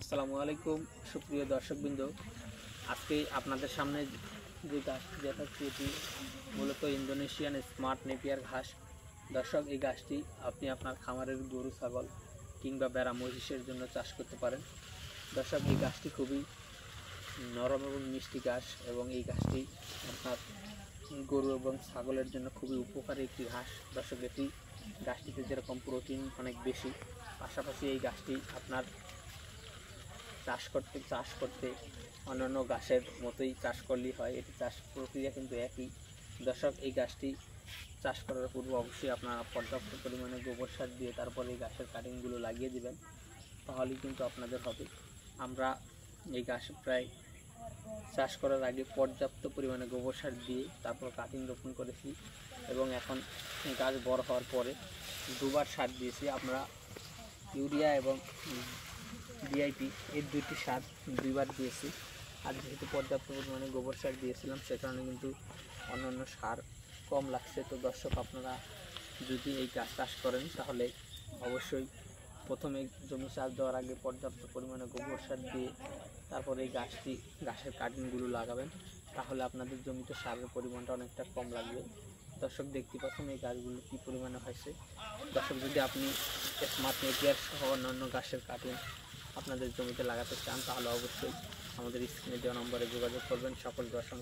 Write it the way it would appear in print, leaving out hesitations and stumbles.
আসসালামু আলাইকুম সুপ্রিয় দর্শকবৃন্দ। আজকে আপনাদের সামনে যে গাছটি দেখাচ্ছি এটি মূলত ইন্দোনেশিয়ান স্মার্ট নেপিয়ার ঘাস। দর্শক, এই গাছটি আপনি আপনার খামারের গরু ছাগল কিংবা ভেড়া মহিষের জন্য চাষ করতে পারেন। দর্শক, এই গাছটি খুবই নরম এবং মিষ্টি ঘাস এবং এই গাছটি আপনার গরু এবং ছাগলের জন্য খুবই উপকারী একটি ঘাস। দর্শক, এটি গাছটিতে যেরকম প্রোটিন অনেক বেশি, পাশাপাশি এই গাছটি আপনার চাষ করতে অন্যান্য ঘাসের মতোই চাষ করলেই হয়। এটি চাষ প্রক্রিয়া কিন্তু একই। দর্শক, এই গাছটি চাষ করার পূর্বে অবশ্যই আপনারা পর্যাপ্ত পরিমাণে গোবর সার দিয়ে তারপরে এই গাছের কাটিংগুলো লাগিয়ে দেবেন, তাহলেই কিন্তু আপনাদের হবে। আমরা এই গাছ প্রায় চাষ করার আগে পর্যাপ্ত পরিমাণে গোবর সার দিয়ে তারপর কাটিং রোপণ করেছি এবং এখন গাছ বড় হওয়ার পরে দুবার সার দিয়েছি। আমরা ইউরিয়া এবং ডিআইপি এই দুটি সার দুইবার দিয়েছি। আর যেহেতু পর্যাপ্ত পরিমাণে গোবর সার দিয়েছিলাম সে কারণে কিন্তু অন্যান্য সার কম লাগছে। তো দর্শক, আপনারা যদি এই গাছ চাষ করেন তাহলে অবশ্যই প্রথমে জমি চাষ দেওয়ার আগে পর্যাপ্ত পরিমাণে গোবর সার দিয়ে তারপরে এই ঘাসের কাটিংগুলো লাগাবেন, তাহলে আপনাদের জমিতে সারের পরিমাণটা অনেকটা কম লাগবে। দর্শক, দেখতে পাচ্ছেন এই গাছগুলো কী পরিমাণে হয়েছে। দর্শক, যদি আপনি স্মার্ট নেপিয়ার সহ অন্যান্য ঘাসের কাটিং আপনাদের জমিতে লাগাতে চান তাহলে অবশ্যই আমাদের স্ক্রিনে দেওয়া নম্বরে যোগাযোগ করবেন। সকল দর্শক